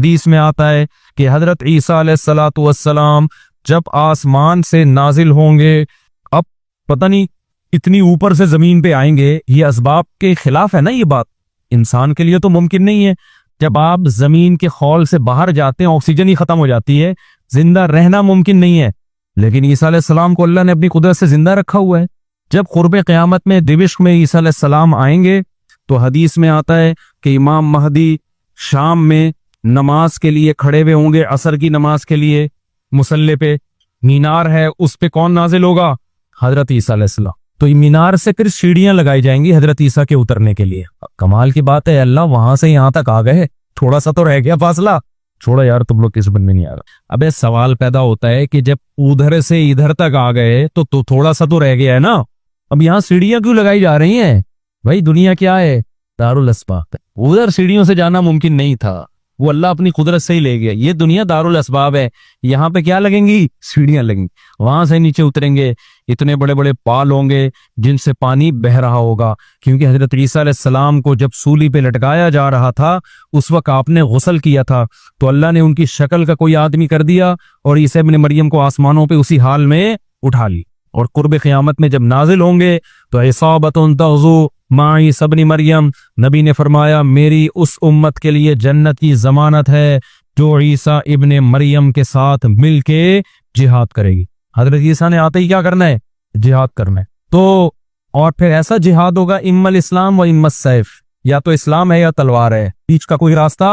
हदीस में आता है कि हजरत ईसा अलैहिस्सलातु वस्सलाम जब आसमान से नाजिल होंगे, अब पता नहीं इतनी ऊपर से जमीन पे आएंगे, ये असबाब के खिलाफ है ना, ये बात इंसान के लिए तो मुमकिन नहीं है। जब आप जमीन के खौल से बाहर जाते हैं ऑक्सीजन ही खत्म हो जाती है, जिंदा रहना मुमकिन नहीं है। लेकिन ईसा अलैहिस्सलाम को अल्लाह ने अपनी कुदरत से जिंदा रखा हुआ है। जब कुर्बे क़यामत में दिमिश्क में ईसा अलैहिस्सलाम आएंगे तो हदीस में आता है कि इमाम महदी शाम में नमाज के लिए खड़े हुए होंगे, असर की नमाज के लिए। मुसल्ले पे मीनार है, उस पे कौन नाजिल होगा? हजरत ईसा अलैहिस्सलाम। तो मीनार से फिर सीढ़ियां लगाई जाएंगी हजरत ईसा के उतरने के लिए। कमाल की बात है, अल्लाह वहां से यहां तक आ गए, थोड़ा सा तो रह गया फासला। छोड़ो यार, तुम लोग किस बन में नहीं आ रहा। अबे सवाल पैदा होता है कि जब उधर से इधर तक आ गए तो थोड़ा सा तो रह गया है ना। अब यहाँ सीढ़ियां क्यों लगाई जा रही हैं? भाई दुनिया क्या है? दारुल अस्बाब है। उधर सीढ़ियों से जाना मुमकिन नहीं था, वो अल्लाह अपनी कुदरत से ही ले गया। ये दुनिया दारुल अस्बाब है, यहाँ पे क्या लगेंगी? सीढ़ियां लगेंगी। वहां से नीचे उतरेंगे, इतने बड़े बड़े पाल होंगे जिनसे पानी बह रहा होगा, क्योंकि हजरत ईसा अलैहिस्सलाम को जब सूली पे लटकाया जा रहा था उस वक्त आपने गुस्ल किया था, तो अल्लाह ने उनकी शक्ल का कोई आदमी कर दिया और ईसा इब्न मरियम को आसमानों पे उसी हाल में उठा ली। और कुर्ब क़यामत में जब नाजिल होंगे तो इसाबतुन तग़ज़ू माई सबनी मरियम, नबी ने फरमाया मेरी उस उम्मत के लिए जन्नत की जमानत है जो ईसा इब्न मरियम के साथ मिलके जिहाद करेगी। हजरत ईसा ने आते ही क्या करना है? जिहाद करना है। तो और फिर ऐसा जिहाद होगा इम्मल इस्लाम व इम्मत सैफ, या तो इस्लाम है या तलवार है, बीच का कोई रास्ता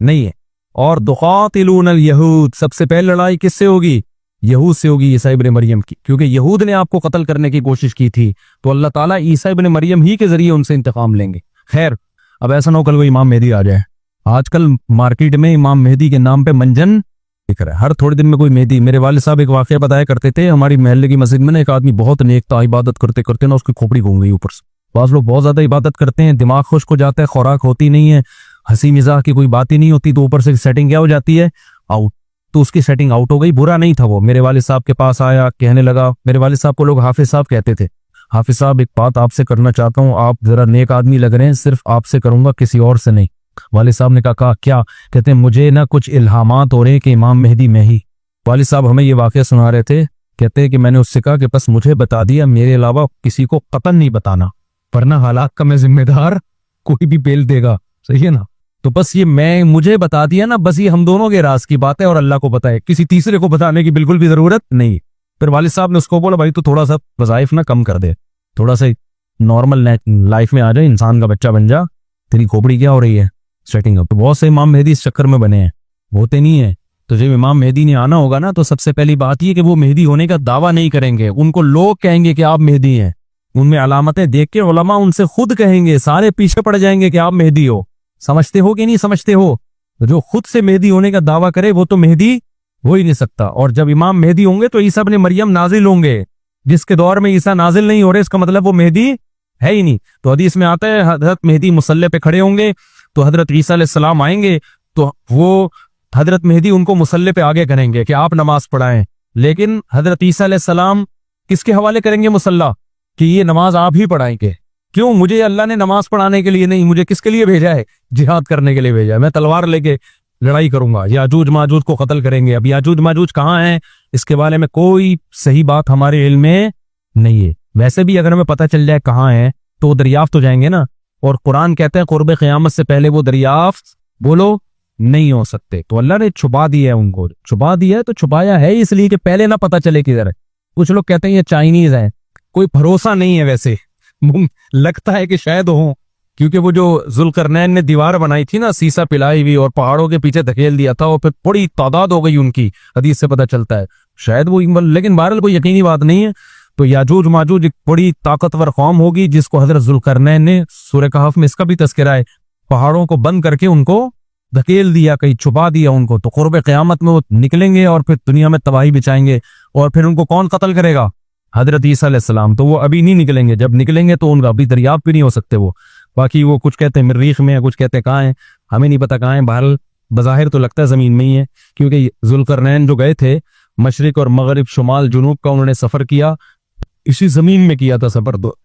नहीं है। और दुक़ातिलूनल यहूद, सबसे पहले लड़ाई किससे होगी? यहूद से होगी, ईसा इब्न मरियम की, क्योंकि यहूद ने आपको कत्ल करने की कोशिश की थी, तो अल्लाह ताला ईसा इब्न मरियम ही के जरिए उनसे इंतकाम लेंगे। खैर, अब ऐसा ना हो कल वो इमाम मेहदी आ जाए। आजकल मार्केट में इमाम मेहदी के नाम पे मंजन दिख रहा है, हर थोड़े दिन में कोई मेहदी। मेरे वालिद साहब एक वाकया बताया करते थे, हमारी मोहल्ले की मस्जिद में ना एक आदमी बहुत नेक था, इबादत करते करते ना उसकी खोपड़ी घूम गई ऊपर से। बाज़ लोग बहुत ज्यादा इबादत करते हैं, दिमाग खुश्क हो जाता है, खुराक होती नहीं है, हंसी मिजाह की कोई बात ही नहीं होती, तो ऊपर से सेटिंग क्या हो जाती है? आउट। तो उसकी सेटिंग आउट हो गई। बुरा नहीं था वो, मेरे वालिद साहब के पास आया, कहने लगा, मेरे वालिद साहब को लोग हाफिज साहब कहते थे, हाफिज साहब एक बात आपसे करना चाहता हूँ, आप जरा नेक आदमी लग रहे हैं, सिर्फ आपसे करूंगा, किसी और से नहीं। वालिद साहब ने कहा क्या? कहते हैं मुझे ना कुछ इल्हामात हो रहे हैं कि इमाम मेहदी मैं ही। वालिद साहब हमें ये वाकया सुना रहे थे, कहते हैं कि मैंने उससे कहा कि बस मुझे बता दिया, मेरे अलावा किसी को कतन नहीं बताना, वरना हालात का मैं जिम्मेदार, कोई भी बेल देगा। सही है ना? तो बस ये मैं मुझे बता दिया ना, बस ये हम दोनों के राज की बात है और अल्लाह को पता है, किसी तीसरे को बताने की बिल्कुल भी जरूरत नहीं। फिर वालिद साहब ने उसको बोला भाई तू थोड़ा सा वज़ाइफ ना कम कर दे, थोड़ा सा नॉर्मल लाइफ में आ जाए, इंसान का बच्चा बन जा, तेरी खोपड़ी क्या हो रही है? Setting up. तो बहुत से इमाम मेहदी इस चक्कर में बने हैं, होते नहीं है। तो जब इमाम मेहदी ने आना होगा ना, तो सबसे पहली बात ये कि वो मेहदी होने का दावा नहीं करेंगे, उनको लोग कहेंगे कि आप मेहदी हैं, उनमें अलामतें देख के उलमा उनसे खुद कहेंगे, सारे पीछे पड़ जाएंगे कि आप मेहदी हो। समझते हो कि नहीं समझते हो? तो जो खुद से मेहदी होने का दावा करे वो तो मेहदी हो ही नहीं सकता। और जब इमाम मेहदी होंगे तो ईसा इब्न मरियम नाजिल होंगे, जिसके दौर में ईसा नाजिल नहीं हो रहे, इसका मतलब वो मेहदी है ही नहीं। तो हदीस में आता है हजरत मेहदी मुसल्ले पे खड़े होंगे, तो हजरत ईसा अलैहिस्सलाम आएंगे, तो वो हजरत मेहदी उनको मुसल्ले पे आगे करेंगे कि आप नमाज पढ़ाएं। लेकिन हजरत ईसा अलैहिस्सलाम किसके हवाले करेंगे मुसल्ला? कि ये नमाज आप ही पढ़ाएंगे। क्यों? मुझे अल्लाह ने नमाज पढ़ाने के लिए नहीं, मुझे किसके लिए भेजा है? जिहाद करने के लिए भेजा है। मैं तलवार लेके लड़ाई करूंगा, याजूज माजूज को कत्ल करेंगे। अब याजूज माजूज कहाँ हैं, इसके बारे में कोई सही बात हमारे इल्म में नहीं है। वैसे भी अगर हमें पता चल जाए कहाँ है तो वो दरियाफ्त हो जाएंगे ना, और कुरान कहते हैं कुर्ब क़यामत से पहले वो दरियाफ्त बोलो नहीं हो सकते। तो अल्लाह ने छुपा दिया है, उनको छुपा दिया है। तो छुपाया है इसलिए कि पहले ना पता चले किधर है। कुछ लोग कहते हैं ये चाइनीज है, कोई भरोसा नहीं है, वैसे लगता है कि शायद हो, क्योंकि वो जो जुल्करनैन ने दीवार बनाई थी ना, सीसा पिलाई हुई, और पहाड़ों के पीछे धकेल दिया था, और फिर बड़ी तादाद हो गई उनकी, हदीस से पता चलता है शायद वो, लेकिन बहरहाल कोई यकीनी बात नहीं है। तो याजूज माजूज एक बड़ी ताकतवर कौम होगी जिसको हजरत जुल्करनैन ने सूरह कहफ में इसका भी तज़किरा है, पहाड़ों को बंद करके उनको धकेल दिया, कहीं छुपा दिया उनको। तो कुर्ब क़यामत में वो निकलेंगे और फिर दुनिया में तबाही बिछाएंगे, और फिर उनको कौन कत्ल करेगा? हजरत ईसा अलैहिस्सलाम। तो वो अभी नहीं निकलेंगे, जब निकलेंगे तो उनका अभी दरियाफ्त भी नहीं हो सकते वो। बाकी वो कुछ कहते हैं मरीख में है, कुछ कहते हैं कहाँ है, हमें नहीं पता कहाँ है। बहरहाल बज़ाहिर तो लगता है जमीन में ही है, क्योंकि जुल्करनैन जो गए थे मशरिक और मगरिब शुमाल जुनूब का उन्होंने सफर किया, इसी जमीन में किया था सफर। तो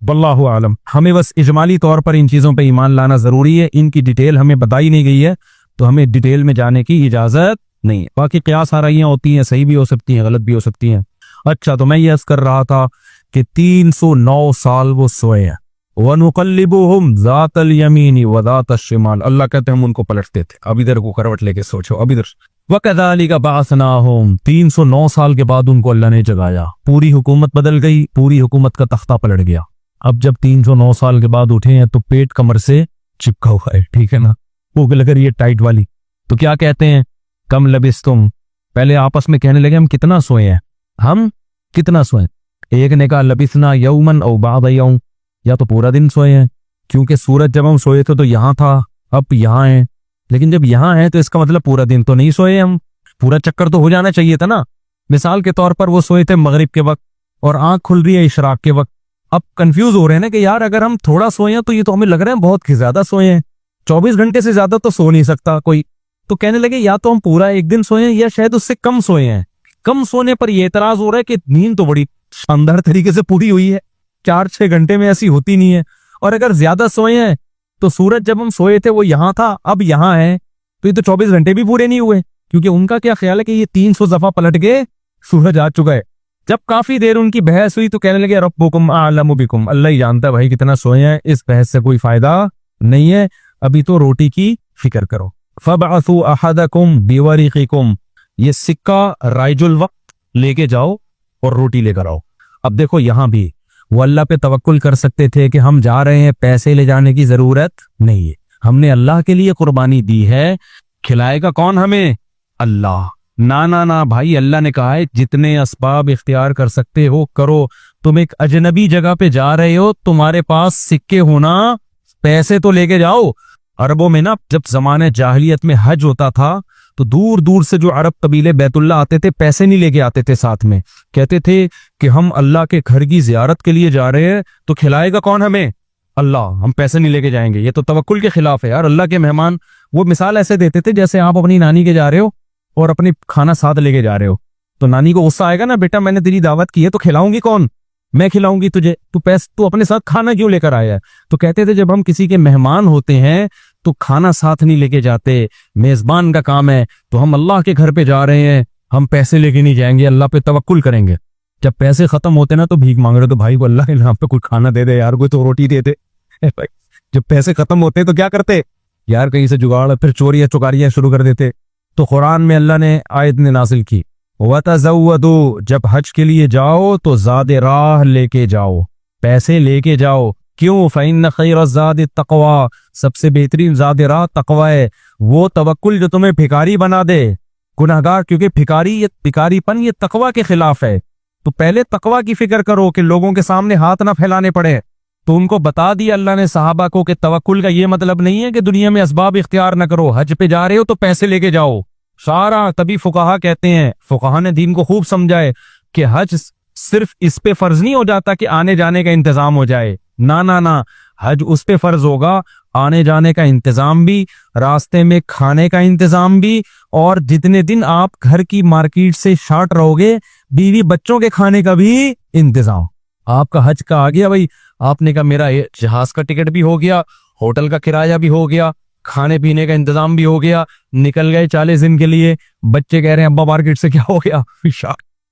वल्लाहु आलम। हमें बस इजमाली तौर पर इन चीजों पर ईमान लाना जरूरी है, इनकी डिटेल हमें बताई नहीं गई है, तो हमें डिटेल में जाने की इजाजत नहीं है। बाकी क़ियास आराइयां होती हैं, सही भी हो सकती हैं, गलत भी हो सकती हैं। अच्छा, तो मैं ये अर्ज कर रहा था कि 309 साल वो सोए हैं। वनुक़ल्लिबुहुम ज़ातल यमीनी व ज़ातल शिमाल, अल्लाह कहते हैं हम उनको पलटते थे। अब इधर को करवट लेके सोचो, अब इधर। वकज़ालिका बअसनाहुम, 309 साल के बाद उनको अल्लाह ने जगाया। पूरी हुकूमत बदल गई, पूरी हुकूमत का तख्ता पलट गया। अब जब 309 साल के बाद उठे हैं तो पेट कमर से चिपका हुआ है, ठीक है ना, भूख लग रही है टाइट वाली। तो क्या कहते हैं, कम लबिस्तुम, पहले आपस में कहने लगे हम कितना सोए हैं, हम कितना सोए। एक ने कहा लबिसना यौमन औ बाद यौम, या तो पूरा दिन सोए हैं, क्योंकि सूरज जब हम सोए थे तो यहाँ था, अब यहाँ है। लेकिन जब यहाँ है तो इसका मतलब पूरा दिन तो नहीं सोए हम, पूरा चक्कर तो हो जाना चाहिए था ना। मिसाल के तौर पर वो सोए थे मगरिब के वक्त और आंख खुल रही है इशराक के वक्त। अब कंफ्यूज हो रहे हैं ना कि यार अगर हम थोड़ा सोए हैं तो ये तो हमें लग रहा है बहुत ज्यादा सोए हैं, 24 घंटे से ज्यादा तो सो नहीं सकता कोई। तो कहने लगे या तो हम पूरा एक दिन सोए हैं या शायद उससे कम सोए हैं। कम सोने पर यह एतराज हो रहा है कि नींद तो बड़ी शानदार तरीके से पूरी हुई है, 4-6 घंटे में ऐसी होती नहीं है। और अगर ज्यादा सोए हैं तो सूरज जब हम सोए थे वो यहाँ था, अब यहाँ है, तो ये तो 24 घंटे भी पूरे नहीं हुए। क्योंकि उनका क्या ख्याल है कि ये 300 दफा पलट के सूरज आ चुका है। जब काफी देर उनकी बहस हुई तो कहने लगे रब्बुकुम आलमु बिकुम, अल्लाह ही जानता है भाई कितना सोए हैं, इस बहस से कोई फायदा नहीं है, अभी तो रोटी की फिक्र करो। फबअसू अहदकुम बिवरिकिकुम, ये सिक्का राइजुल वक्त लेके जाओ और रोटी लेकर आओ। अब देखो यहां भी वो अल्लाह पे तवक्कुल कर सकते थे कि हम जा रहे हैं, पैसे ले जाने की जरूरत नहीं है, हमने अल्लाह के लिए कुर्बानी दी है, खिलाएगा कौन हमें, अल्लाह। ना ना ना भाई, अल्लाह ने कहा है जितने असबाब इख्तियार कर सकते हो करो। तुम एक अजनबी जगह पे जा रहे हो, तुम्हारे पास सिक्के होना, पैसे तो लेके जाओ। अरबों में ना जब जमाने जाहिलियत में हज होता था तो दूर दूर से जो अरब कबीले बैतुल्ला आते थे पैसे नहीं लेके आते थे साथ में, कहते थे कि हम अल्लाह के घर की जियारत के लिए जा रहे हैं, तो खिलाएगा कौन हमें, अल्लाह, हम पैसे नहीं लेके जाएंगे। ये तो तवक्कुल के खिलाफ है यार। अल्लाह के मेहमान वो मिसाल ऐसे देते थे जैसे आप अपनी नानी के जा रहे हो और अपनी खाना साथ लेके जा रहे हो, तो नानी को गुस्सा आएगा ना, बेटा मैंने तेरी दावत की है तो खिलाऊंगी कौन, मैं खिलाऊंगी तुझे, तू अपने साथ खाना क्यों लेकर आया है। तो कहते थे जब हम किसी के मेहमान होते हैं तो खाना साथ नहीं लेके जाते, मेजबान का काम है, तो हम अल्लाह के घर पे जा रहे हैं, हम पैसे लेके नहीं जाएंगे, अल्लाह पे तवक्कुल करेंगे। जब पैसे खत्म होते ना तो भीख मांग रहे, तो भाई को अल्लाह के नाम पे कुछ खाना दे दे यार, कोई तो रोटी दे दे। जब पैसे खत्म होते तो क्या करते यार, कहीं से जुगाड़, फिर चोरियां चुकारियां शुरू कर देते। तो कुरान में अल्लाह ने आयत ने नाजिल की, वतज़व्वदू, जब हज के लिए जाओ तो ज़ादे राह लेके जाओ, पैसे लेके जाओ। क्यों, फ़इन्न खैरज़्ज़ादि तक़वा, सबसे बेहतरीन ज़ादे राह तक़वा है। वो तवक्कुल जो तुम्हें भिखारी बना दे, गुनहगार, क्योंकि भिखारीपन ये तक़वा के खिलाफ है। तो पहले तक़वा की फिक्र करो कि लोगों के सामने हाथ ना फैलाने पड़े। तो उनको बता दिया अल्लाह ने सहाबा को कि तवक्कुल का ये मतलब नहीं है कि दुनिया में असबाब इख्तियार न करो, हज पे जा रहे हो तो पैसे लेके जाओ सारा। तभी फुकाहा कहते हैं, फुकाहा ने दीन को खूब समझाए कि हज सिर्फ इस पे फर्ज नहीं हो जाता कि आने जाने का इंतजाम हो जाए, ना ना ना, हज उस पे फर्ज होगा आने जाने का इंतजाम भी, रास्ते में खाने का इंतजाम भी, और जितने दिन आप घर की मार्केट से शार्ट रहोगे बीवी बच्चों के खाने का भी इंतजाम। आपका हज का आ गया भाई, आपने कहा मेरा जहाज का टिकट भी हो गया, होटल का किराया भी हो गया, खाने पीने का इंतजाम भी हो गया, निकल गए 40 दिन के लिए। बच्चे कह रहे हैं अब्बा मार्केट से क्या हो गया,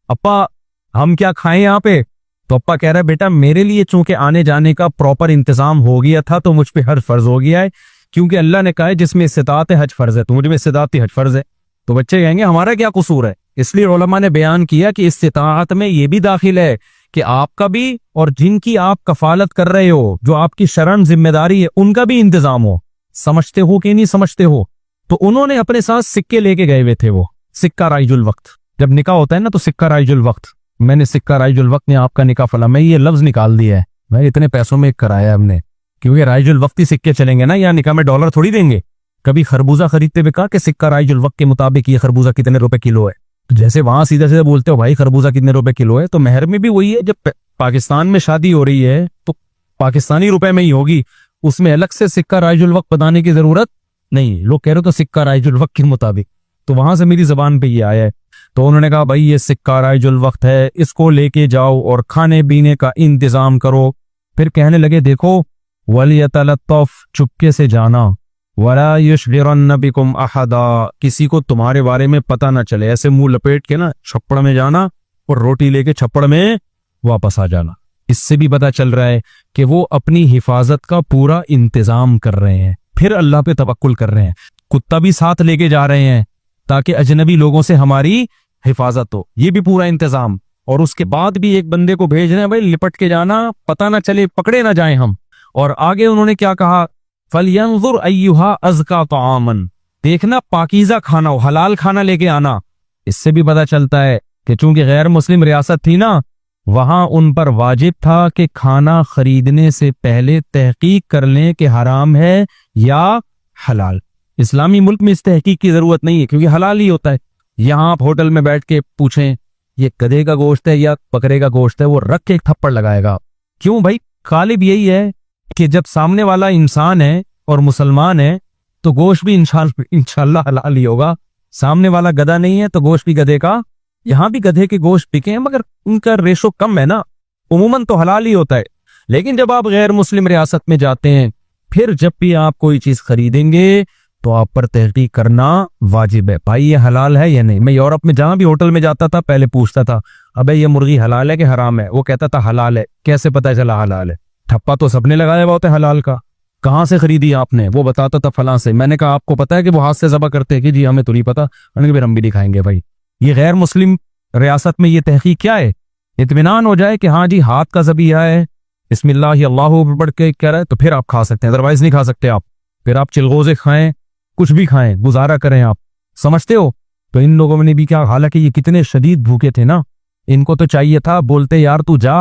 अप्पा हम क्या खाएं यहाँ पे। तो अप्पा कह रहा है बेटा मेरे लिए चूंकि आने जाने का प्रॉपर इंतजाम हो गया था तो मुझ पे हज फर्ज हो गया है, क्योंकि अल्लाह ने कहा है जिसमें इस्तिताअत है हज फर्ज है, तो मुझ में इस्तिताअत है हज फर्ज है। तो बच्चे कहेंगे हमारा क्या कसूर है। इसलिए उलमा ने बयान किया कि इस्तिताअत में ये भी दाखिल है कि आपका भी और जिनकी आप कफालत कर रहे हो, जो आपकी शरम जिम्मेदारी है, उनका भी इंतजाम हो। समझते हो कि नहीं समझते हो। तो उन्होंने अपने साथ सिक्के लेके गए हुए थे, वो सिक्का राइजुल वक्त, जब निकाह होता है ना तो सिक्का राइजुल वक्त, मैंने सिक्का राइजुल वक्त ने आपका निकाह फला, मैं ये लफ्ज निकाल दिया है, मैं इतने पैसों में कराया हमने, क्योंकि राइजुल वक्त ही सिक्के चलेंगे ना, यहाँ निकाह में डॉलर थोड़ी देंगे। कभी खरबूजा खरीदते हुए कहा कि सिक्का राइजुल वक्त के मुताबिक ये खरबूजा कितने रुपए किलो है, तो जैसे वहां सीधा सीधा बोलते हो भाई खरबूजा कितने रुपए किलो है, तो मेहर में भी वही है। जब पाकिस्तान में शादी हो रही है तो पाकिस्तानी रुपए में ही होगी, उसमें अलग से सिक्का राइजुल वक्त बताने की जरूरत नहीं। लोग कह रहे हो तो सिक्का राइजुल वक्त के मुताबिक, तो वहां से मेरी जबान पे ये आया है। तो उन्होंने कहा भाई ये सिक्का राइजुल वक्त है, इसको लेके जाओ और खाने पीने का इंतजाम करो। फिर कहने लगे देखो वलियतलत्तफ, चुपके से जाना, वला युशगिरन्न बिकुम अहदा, किसी को तुम्हारे बारे में पता ना चले। ऐसे मुंह लपेट के ना छप्पड़ में जाना और रोटी लेके छप्पड़ में वापस आ जाना। इससे भी पता चल रहा है कि वो अपनी हिफाजत का पूरा इंतजाम कर रहे हैं, फिर अल्लाह पे तवक्कुल कर रहे हैं। कुत्ता भी साथ लेके जा रहे हैं ताकि अजनबी लोगों से हमारी हिफाजत हो, ये भी पूरा इंतजाम। और उसके बाद भी एक बंदे को भेज रहे हैं, भाई लिपट के जाना, पता ना चले पकड़े ना जाए हम। और आगे उन्होंने क्या कहा, फलयंजुर अय्युहा अज़का तआमन, देखना पाकीज़ा खाना हो, हलाल खाना लेके आना। इससे भी पता चलता है कि चूंकि गैर मुस्लिम रियासत थी ना, वहां उन पर वाजिब था कि खाना खरीदने से पहले तहकीक कर लें कि हराम है या हलाल। इस्लामी मुल्क में इस तहकीक की जरूरत नहीं है क्योंकि हलाल ही होता है। यहां आप होटल में बैठ के पूछें ये गधे का गोश्त है या बकरे का गोश्त है, वो रख के एक थप्पड़ लगाएगा। क्यों भाई, गालिब यही है कि जब सामने वाला इंसान है और मुसलमान है तो गोश्त भी इंशाल्लाह हलाल ही होगा। सामने वाला गधा नहीं है तो गोश्त भी गधे का। यहां भी गधे के गोश्त बिके हैं मगर उनका रेशो कम है ना, उमूमन तो हलाल ही होता है। लेकिन जब आप गैर मुस्लिम रियासत में जाते हैं, फिर जब भी आप कोई चीज खरीदेंगे तो आप पर तहकीक करना वाजिब है, भाई ये हलाल है या नहीं। मैं यूरोप में जहां भी होटल में जाता था पहले पूछता था, अबे ये मुर्गी हलाल है कि हराम है? वो कहता था हलाल है। कैसे पता चला हलाल है? ठप्पा तो सबने लगाया हुआ होता है हलाल का। कहाँ से खरीदी आपने? वो बताता था फलां से। मैंने कहा आपको पता है कि वो हाथ से ज़बह करते हैं? कि जी हमें तो नहीं पता। मैंने कहा फिर हम भी दिखाएंगे भाई। ये गैर मुस्लिम रियासत में ये तहकीक क्या है? इत्मीनान हो जाए कि हाँ जी हाथ का ज़बीहा है, बिस्मिल्लाह अल्लाहू अकबर पढ़ के कह रहा है, तो फिर आप खा सकते हैं, अदरवाइज नहीं खा सकते आप। फिर आप चिलगोज़े खाएं, कुछ भी खाएं, गुजारा करें आप, समझते हो? तो इन लोगों ने भी क्या, हालांकि ये कितने शदीद भूखे थे ना, इनको तो चाहिए था बोलते यार तू जा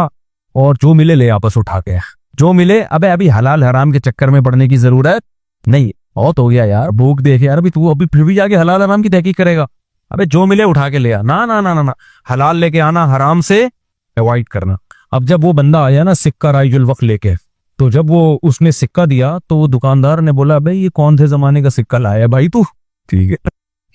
और जो मिले ले आपस उठा के, जो मिले। अबे अभी हलाल हराम के चक्कर में पड़ने की जरूरत नहीं, बहुत हो गया यार, भूख देखे यार, अभी तू अभी फिर भी जाके हलाल हराम की तहकीक करेगा? अबे जो मिले उठा के ले आ, ना ना ना ना ना, हलाल लेके आना, हराम से अवॉइड करना। अब जब वो बंदा आया ना सिक्का राइजुल वक्त लेके, तो जब वो उसने सिक्का दिया तो वो दुकानदार ने बोला भाई ये कौन से जमाने का सिक्का लाया भाई तू? ठीक है,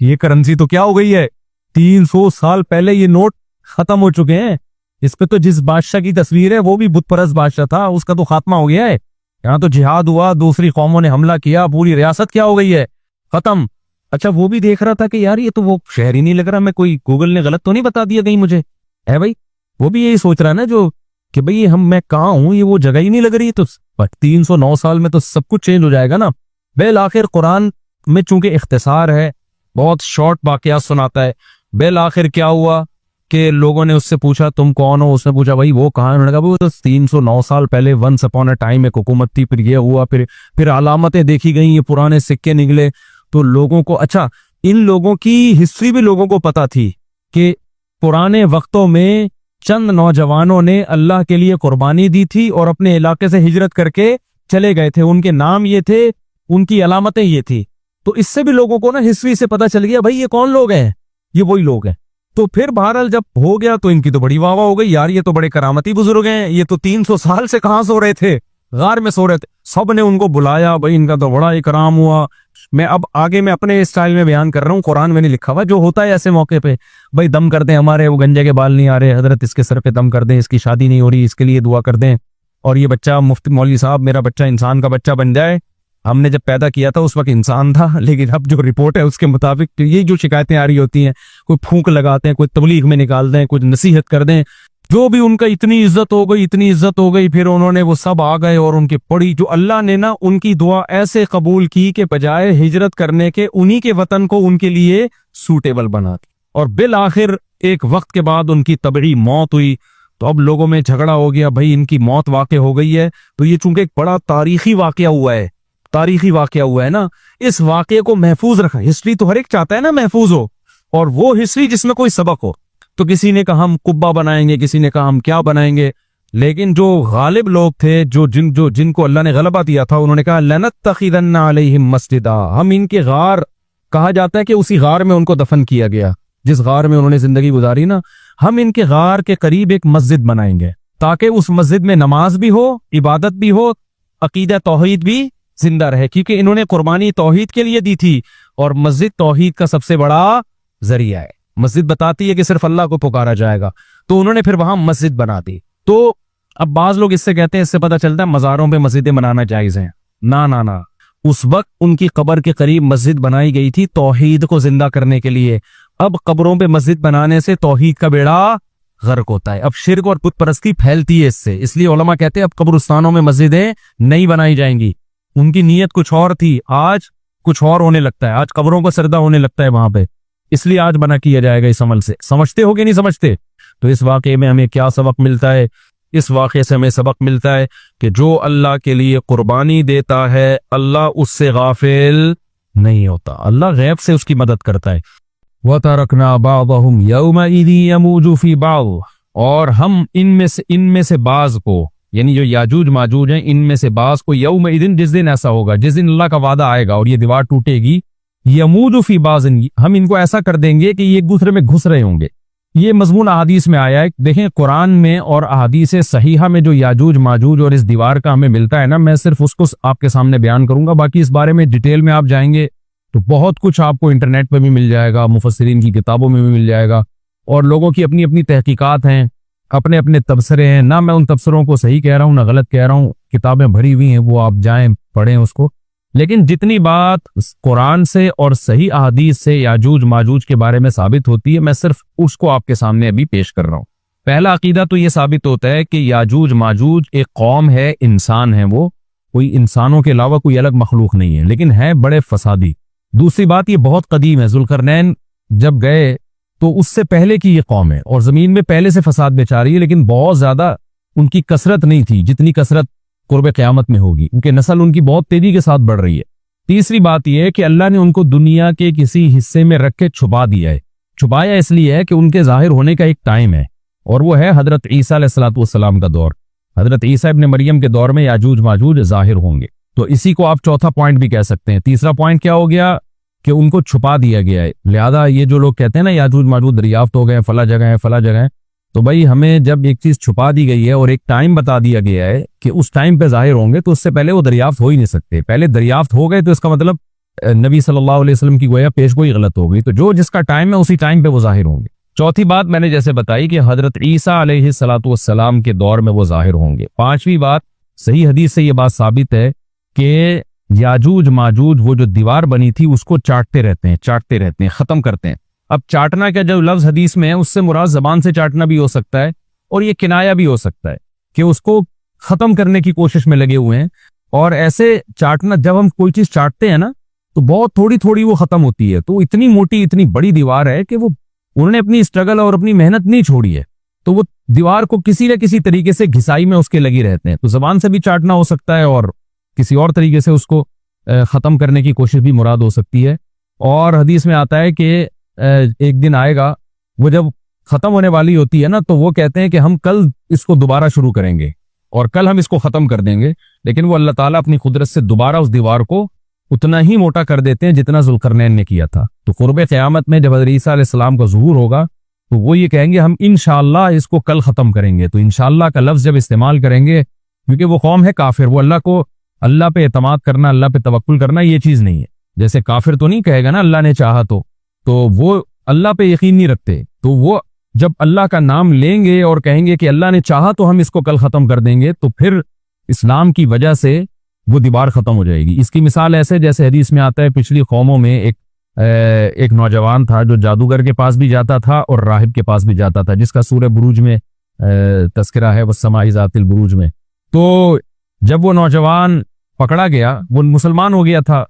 ये करेंसी तो क्या हो गई है, 300 साल पहले ये नोट खत्म हो चुके हैं। इस पे तो जिस बादशाह की तस्वीर है वो भी बुतपरस्त बादशाह था, उसका तो खात्मा हो गया है। यहाँ तो जिहाद हुआ, दूसरी कौमों ने हमला किया, पूरी रियासत क्या हो गई है, खत्म। अच्छा वो भी देख रहा था कि यार ये तो वो शहर ही नहीं लग रहा, मैं कोई गूगल ने गलत तो नहीं बता दिया कहीं मुझे, है भाई? वो भी यही सोच रहा है ना जो कि भाई मैं कहाँ हूं, ये वो जगह ही नहीं लग रही। तो 309 साल में तो सब कुछ चेंज हो जाएगा ना। बेल आखिर कुरान में चूंकि इख्तिसार है, बहुत शॉर्ट वाकयात सुनाता है। बेल आखिर क्या हुआ कि लोगों ने उससे पूछा तुम कौन हो? उसने पूछा भाई वो कहाँ? उन्होंने कहा वो तो 309 साल पहले वंस अपॉन अ टाइम एक हुकूमत थी, फिर ये हुआ, फिर अलामतें देखी गई, ये पुराने सिक्के निकले। तो लोगों को, अच्छा इन लोगों की हिस्ट्री भी लोगों को पता थी कि पुराने वक्तों में चंद नौजवानों ने अल्लाह के लिए कुर्बानी दी थी और अपने इलाके से हिजरत करके चले गए थे, उनके नाम ये थे, उनकी अलामतें ये थी। तो इससे भी लोगों को ना हिस्ट्री से पता चल गया भाई ये कौन लोग हैं, ये वही लोग हैं। तो फिर बहरहाल जब हो गया तो इनकी तो बड़ी वाह वाह हो गई, यार ये तो बड़े करामती बुजुर्ग हैं, ये तो 300 साल से कहां सो रहे थे, गार में सो रहे थे। सब ने उनको बुलाया, भाई इनका तो बड़ा इकराम हुआ। मैं अब आगे मैं अपने स्टाइल में बयान कर रहा हूँ, कुरान में नहीं लिखा हुआ, जो होता है ऐसे मौके पे, भाई दम कर दें, हमारे वो गंजे के बाल नहीं आ रहे, हजरत इसके सर पे दम कर दें, इसकी शादी नहीं हो रही, इसके लिए दुआ कर दें, और ये बच्चा मुफ्ती मौलवी साहब मेरा बच्चा इंसान का बच्चा बन जाए। हमने जब पैदा किया था उस वक्त इंसान था, लेकिन अब जो रिपोर्ट है उसके मुताबिक तो ये जो शिकायतें आ रही होती हैं, कोई फूंक लगाते हैं, कोई तबलीग में निकाल दें, कुछ नसीहत कर दें, जो भी उनका इतनी इज्जत हो गई, इतनी इज्जत हो गई, फिर उन्होंने वो सब आ गए और उनकी पड़ी, जो अल्लाह ने ना उनकी दुआ ऐसे कबूल की कि बजाय हिजरत करने के उन्हीं के वतन को उनके लिए सूटेबल बना दी। और बिल आखिर एक वक्त के बाद उनकी तबई मौत हुई। तो अब लोगों में झगड़ा हो गया, भाई इनकी मौत वाक़ हो गई है, तो ये चूंकि एक बड़ा तारीखी वाक़या हुआ है, तारीखी वाक़या हुआ है ना, इस वाक़े को महफूज रखा। हिस्ट्री तो हर एक चाहता है ना महफूज हो, और वो हिस्ट्री जिसमें कोई सबक हो। तो किसी ने कहा हम कुब्बा बनाएंगे, किसी ने कहा हम क्या बनाएंगे, लेकिन जो गालिब लोग थे, जिनको अल्लाह ने गलबा दिया था, उन्होंने कहा लनत्तखिदन्ना अलैहिम मस्जिदा, हम इनके गार, कहा जाता है कि उसी गार में उनको दफन किया गया, जिस गार में उन्होंने जिंदगी गुजारी ना, हम इनके गार के करीब एक मस्जिद बनाएंगे ताकि उस मस्जिद में नमाज भी हो, इबादत भी हो, अकीदा तौहीद भी जिंदा रहे, क्योंकि इन्होंने कुर्बानी तौहीद के लिए दी थी और मस्जिद तौहीद का सबसे बड़ा जरिया है। मस्जिद बताती है कि सिर्फ अल्लाह को पुकारा जाएगा, तो उन्होंने फिर वहां मस्जिद बना दी। तो अब बाज लोग इससे कहते हैं, इससे पता चलता है मज़ारों पे मस्जिदें बनाना जायज है। ना ना ना, उस वक्त उनकी कब्र के करीब मस्जिद बनाई गई थी तौहीद को जिंदा करने के लिए। अब कब्रों पे मस्जिद बनाने से तौहीद का बेड़ा गर्क होता है। अब शिर्क और बुत परस्ती फैलती है इससे, इसलिए उलमा कहते हैं अब कब्रिस्तानों में मस्जिदें नहीं बनाई जाएंगी। उनकी नीयत कुछ और थी, आज कुछ और होने लगता है, आज कब्रों को सरदा होने लगता है वहां पे, इसलिए आज बना किया जाएगा इस अमल से। समझते हो कि नहीं समझते? तो इस वाक़े में हमें क्या सबक मिलता है? इस वाक़े से हमें सबक मिलता है कि जो अल्लाह के लिए कुर्बानी देता है अल्लाह उससे गाफिल नहीं होता, अल्लाह गैब से उसकी मदद करता है। वतरकना बादहुम यौमइज़ि यमूजु फी बाद, और हम इनमें से बाज को, यानी जो याजूज माजूज हैं, इनमें से बाज को यौमइज़िन, जिस दिन ऐसा होगा, जिस दिन अल्लाह का वादा आएगा और ये दीवार टूटेगी, यमूजु फी बाज़िन, हम इनको ऐसा कर देंगे कि ये एक दूसरे में घुस रहे होंगे। ये मजमून अहादीस में आया है। देखें कुरान में और अहादीस सहीहा में जो याजूज माजूज और इस दीवार का हमें मिलता है ना, मैं सिर्फ उसको आपके सामने बयान करूंगा, बाकी इस बारे में डिटेल में आप जाएंगे तो बहुत कुछ आपको इंटरनेट पे भी मिल जाएगा, मुफस्सिरीन की किताबों में भी मिल जाएगा, और लोगों की अपनी अपनी तहकीकात हैं, अपने अपने तबसरे हैं। ना मैं उन तबसरों को सही कह रहा हूँ ना गलत कह रहा हूँ, किताबें भरी हुई हैं, वो आप जाएं पढ़ें उसको। लेकिन जितनी बात कुरान से और सही अहादीस से याजूज माजूज के बारे में साबित होती है, मैं सिर्फ उसको आपके सामने अभी पेश कर रहा हूँ। पहला अकीदा तो ये साबित होता है कि याजूज माजूज एक कौम है, इंसान है, वो कोई इंसानों के अलावा कोई अलग मखलूक नहीं है, लेकिन है बड़े फसादी। दूसरी बात, ये बहुत कदीम है, जुल्करनैन जब गए तो उससे पहले की ये कौम है और जमीन में पहले से फसाद बेचा रही है, लेकिन बहुत ज्यादा उनकी कसरत नहीं थी जितनी कसरत कुर्बे क़यामत में होगी, उनके नस्ल उनकी बहुत तेजी के साथ बढ़ रही है। तीसरी बात यह है कि अल्लाह ने उनको दुनिया के किसी हिस्से में रख के छुपा दिया है। छुपाया इसलिए है कि उनके जाहिर होने का एक टाइम है, और वो है हजरत ईसा अलैहिस्सलाम का दौर। हजरत ईसा इब्न मरियम के दौर में याजूज माजूज जाहिर होंगे, तो इसी को आप चौथा पॉइंट भी कह सकते हैं। तीसरा पॉइंट क्या हो गया कि उनको छुपा दिया गया है। लिहाजा ये जो लोग कहते हैं ना याजूज माजूज दरियाफ्त हो गए, फला जगह है फला जगह है, तो भाई हमें जब एक चीज छुपा दी गई है और एक टाइम बता दिया गया है कि उस टाइम पे जाहिर होंगे, तो उससे पहले वो दरियाफ्त हो ही नहीं सकते। पहले दरियाफ्त हो गए तो इसका मतलब नबी सल्लल्लाहु अलैहि वसल्लम की गोया पेशगोई गलत हो गई। तो जो जिसका टाइम है उसी टाइम पे वो जाहिर होंगे। चौथी बात मैंने जैसे बताई कि हजरत ईसा अलैहिस्सलाम के दौर में वो जाहिर होंगे। पांचवी बात, सही हदीस से ये बात साबित है कि याजूज माजूज वो जो दीवार बनी थी उसको चाटते रहते हैं, खत्म करते हैं। अब चाटना क्या, जो लफ्ज हदीस में है उससे मुराद जबान से चाटना भी हो सकता है और ये किनाया भी हो सकता है कि उसको खत्म करने की कोशिश में लगे हुए हैं। और ऐसे चाटना, जब हम कोई चीज चाटते हैं ना तो बहुत थोड़ी थोड़ी वो खत्म होती है। तो इतनी मोटी इतनी बड़ी दीवार है कि वो उन्होंने अपनी स्ट्रगल और अपनी मेहनत नहीं छोड़ी है, तो वो दीवार को किसी न किसी तरीके से घिसाई में उसके लगे रहते हैं। तो जबान से भी चाटना हो सकता है और किसी और तरीके से उसको खत्म करने की कोशिश भी मुराद हो सकती है। और हदीस में आता है कि एक दिन आएगा वो जब खत्म होने वाली होती है ना, तो वो कहते हैं कि हम कल इसको दोबारा शुरू करेंगे और कल हम इसको खत्म कर देंगे। लेकिन वो अल्लाह ताला अपनी कुदरत से दोबारा उस दीवार को उतना ही मोटा कर देते हैं जितना जुल्करनैन ने किया था। तो कुर्बे क़यामत में जब हज़रत ईसा अलैहिस्सलाम का ज़ुहूर होगा तो वो ये कहेंगे हम इंशाअल्लाह इसको कल खत्म करेंगे। तो इंशाअल्लाह का लफ्ज जब इस्तेमाल करेंगे, क्योंकि वो कौम है काफिर, वो अल्लाह पे एतमाद करना, अल्लाह पे तवक्कुल करना ये चीज नहीं है। जैसे काफिर तो नहीं कहेगा ना अल्लाह ने चाहा तो वो अल्लाह पे यकीन नहीं रखते। तो वो जब अल्लाह का नाम लेंगे और कहेंगे कि अल्लाह ने चाहा तो हम इसको कल खत्म कर देंगे, तो फिर इस्लाम की वजह से वो दीवार खत्म हो जाएगी। इसकी मिसाल ऐसे जैसे हदीस में आता है, पिछली कौमों में एक नौजवान था जो जादूगर के पास भी जाता था और राहिब के पास भी जाता था, जिसका सूरह बुरूज में तस्करा है, वस्समाई ज़ातिल बुरूज में। तो जब वो नौजवान पकड़ा गया, वो मुसलमान हो गया था,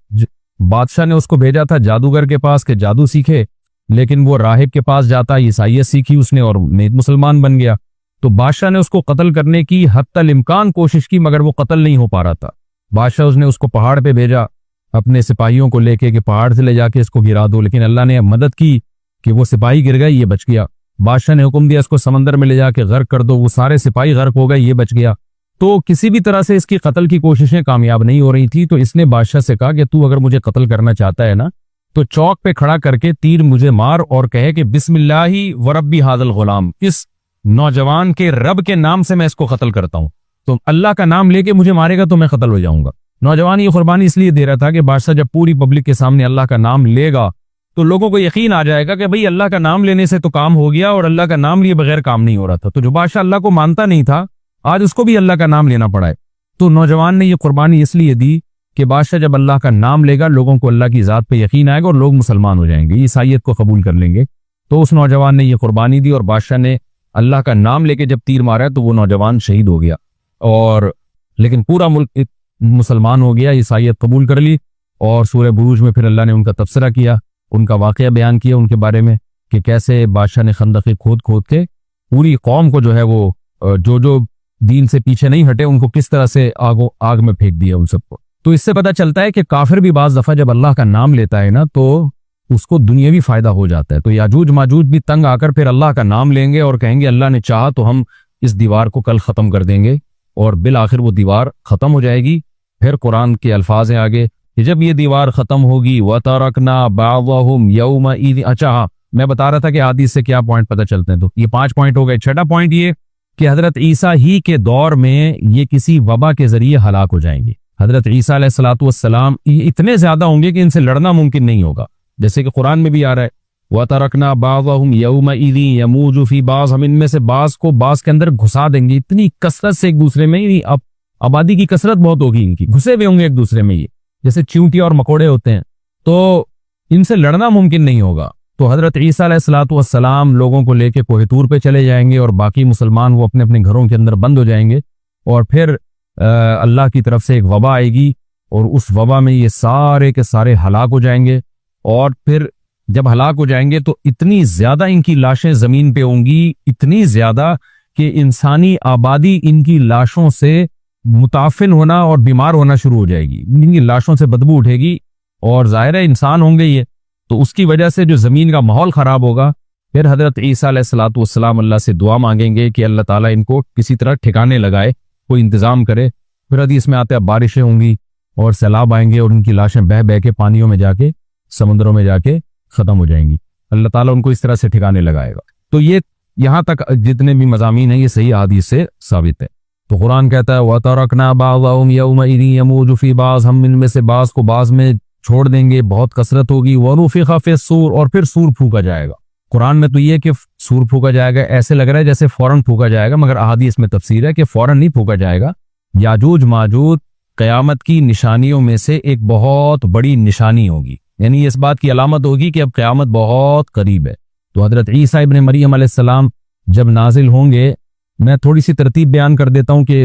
बादशाह ने उसको भेजा था जादूगर के पास के जादू सीखे, लेकिन वो राहिब के पास जाता, ईसाइयत सीखी उसने और मुसलमान बन गया। तो बादशाह ने उसको कत्ल करने की हत्तल इम्कान कोशिश की, मगर वो कत्ल नहीं हो पा रहा था। बादशाह उसने उसको पहाड़ पे भेजा अपने सिपाहियों को लेके कि पहाड़ से ले जाके इसको गिरा दो, लेकिन अल्लाह ने मदद की कि वो सिपाही गिर गए, ये बच गया। बादशाह ने हुक्म दिया इसको समंदर में ले जाके गर्क कर दो, वो सारे सिपाही गर्क हो गए, ये बच गया। तो किसी भी तरह से इसकी कत्ल की कोशिशें कामयाब नहीं हो रही थी। तो इसने बादशाह से कहा कि तू अगर मुझे कत्ल करना चाहता है ना, तो चौक पे खड़ा करके तीर मुझे मार और कहे कि बिस्मिल्लाही व रब्बी हादल गुलाम, इस नौजवान के रब के नाम से मैं इसको कत्ल करता हूं। तो अल्लाह का नाम लेके मुझे मारेगा तो मैं कत्ल हो जाऊंगा। नौजवान ये कुर्बानी इसलिए दे रहा था कि बादशाह जब पूरी पब्लिक के सामने अल्लाह का नाम लेगा तो लोगों को यकीन आ जाएगा कि भाई अल्लाह का नाम लेने से तो काम हो गया, और अल्लाह का नाम लिए बगैर काम नहीं हो रहा था। तो जो बादशाह अल्लाह को मानता नहीं था, आज उसको भी अल्लाह का नाम लेना पड़ा है। तो नौजवान ने ये कुर्बानी इसलिए दी कि बादशाह जब अल्लाह का नाम लेगा लोगों को अल्लाह की ज़ात पे यकीन आएगा और लोग मुसलमान हो जाएंगे, ईसाइयत को कबूल कर लेंगे। तो उस नौजवान ने ये कुर्बानी दी और बादशाह ने अल्लाह का नाम लेके जब तीर मारा तो वो नौजवान शहीद हो गया। और लेकिन पूरा मुल्क मुसलमान हो गया, ईसाइयत कबूल कर ली। और सूरह बुरूज में फिर अल्लाह ने उनका तबसरा किया, उनका वाक़या बयान किया उनके बारे में कि कैसे बादशाह ने खंदक़ें खोद खोद के पूरी कौम को जो है वो जो दीन से पीछे नहीं हटे उनको किस तरह से आग में फेंक दिया उन सबको। तो इससे पता चलता है कि काफिर भी बाज दफा जब अल्लाह का नाम लेता है ना तो उसको दुनियावी फायदा हो जाता है। तो याजूज माजूज भी तंग आकर फिर अल्लाह का नाम लेंगे और कहेंगे अल्लाह ने चाहा तो हम इस दीवार को कल खत्म कर देंगे, और बिल आखिर वो दीवार खत्म हो जाएगी। फिर कुरान के अल्फाज हैं आगे कि जब ये दीवार खत्म होगी व तरकना बाज़हुम यौमइज़। अच्छा, मैं बता रहा था कि हदीस से क्या पॉइंट पता चलते हैं, तो ये 5 पॉइंट हो गए। छठा पॉइंट ये कि हजरत ईसा ही के दौर में ये किसी वबा के जरिए हलाक हो जाएंगे। हजरत ईसा अलैहिस्सलातु वस्सलाम ये इतने ज्यादा होंगे कि इनसे लड़ना मुमकिन नहीं होगा, जैसे कि कुरान में भी आ रहा है व तरकना बाज़हुम यौमइज़ यमूजु फी बाज़, हम इनमें से बाज़ को बाज़ के अंदर घुसा देंगे। इतनी कसरत से एक दूसरे में, अब आबादी की कसरत बहुत होगी इनकी, घुसे हुए होंगे एक दूसरे में, ये जैसे चींटियां और मकोड़े होते हैं, तो इनसे लड़ना मुमकिन नहीं होगा। तो हजरत ईसा अलैहिस्सलातु वस्सलाम लोगों को लेके कोहे तूर पे चले जाएंगे और बाकी मुसलमान वो अपने अपने घरों के अंदर बंद हो जाएंगे। और फिर अल्लाह की तरफ से एक वबा आएगी और उस वबा में ये सारे के सारे हलाक हो जाएंगे। और फिर जब हलाक हो जाएंगे तो इतनी ज्यादा इनकी लाशें जमीन पे होंगी, इतनी ज्यादा कि इंसानी आबादी इनकी लाशों से मुताफिन होना और बीमार होना शुरू हो जाएगी। इनकी लाशों से बदबू उठेगी और जाहिर है इंसान होंगे ये, तो उसकी वजह से जो जमीन का माहौल खराब होगा। फिर हजरत ईसा अलैहिस्सलातु वस्सलाम अल्लाह से दुआ मांगेंगे कि अल्लाह ताला इनको किसी तरह ठिकाने लगाए, कोई इंतजाम करे। फिर हदीस में आते हैं बारिशें होंगी और सैलाब आएंगे और उनकी लाशें बह बह के पानियों में जाके समुद्रों में जाके खत्म हो जाएंगी। अल्लाह ताला उनको इस तरह से ठिकाने लगाएगा। तो ये यहाँ तक जितने भी मज़ामीन हैं ये सही हदीस से साबित है। तो कुरान कहता है व तरकना बाज़हुम यौमइज़ यमूजु फी बाज़, हम इनमें से बाज़ को बाज़ में छोड़ देंगे, बहुत कसरत होगी। व नुफ़िख़ फ़िस्सूर, और फिर सूर फूका जाएगा। कुरान में तो ये कि सूर फूका जाएगा ऐसे लग रहा है जैसे फौरन फूका जाएगा, मगर अहादीस में तफसीर है कि फौरन नहीं फूका जाएगा। याजूज माजूज क़यामत की निशानियों में से एक बहुत बड़ी निशानी होगी, यानी इस बात की अलामत होगी कि अब क़यामत बहुत करीब है। तो हजरत ईसा इब्न मरियम अलैहिस्सलाम जब नाजिल होंगे, मैं थोड़ी सी तरतीब बयान कर देता हूँ कि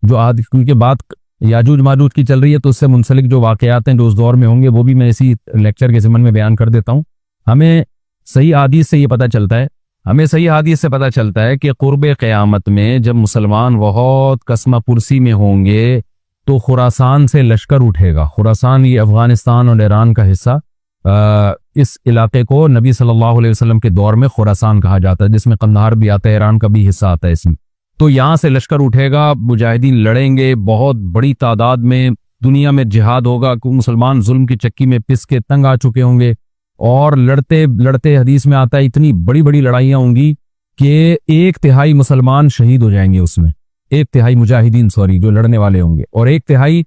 जो आज क्योंकि बात याजूज माजूज की चल रही है तो उससे मुंसलिक जो वाक़यात हैं जो उस दौर में होंगे वो भी मैं इसी लेक्चर के ज़िमन में बयान कर देता हूँ। हमें सही हदीस से ये पता चलता है, हमें सही हदीस से पता चलता है कि कुर्बे क़यामत में जब मुसलमान बहुत कसमा पुरसी में होंगे तो खुरासान से लश्कर उठेगा। खुरासान ये अफगानिस्तान और ईरान का हिस्सा, इस इलाके को नबी सल्लल्लाहु अलैहि वसल्लम के दौर में खुरासान कहा जाता है, जिसमें कंधार भी आता है, ईरान का भी हिस्सा आता है इसमें। तो यहाँ से लश्कर उठेगा, मुजाहिदीन लड़ेंगे बहुत बड़ी तादाद में, दुनिया में जिहाद होगा, मुसलमान जुल्म की चक्की में पिस के तंग आ चुके होंगे और लड़ते लड़ते हदीस में आता है इतनी बड़ी बड़ी लड़ाइयाँ होंगी कि 1/3 मुसलमान शहीद हो जाएंगे उसमें, 1/3 मुजाहिदीन जो लड़ने वाले होंगे, और 1/3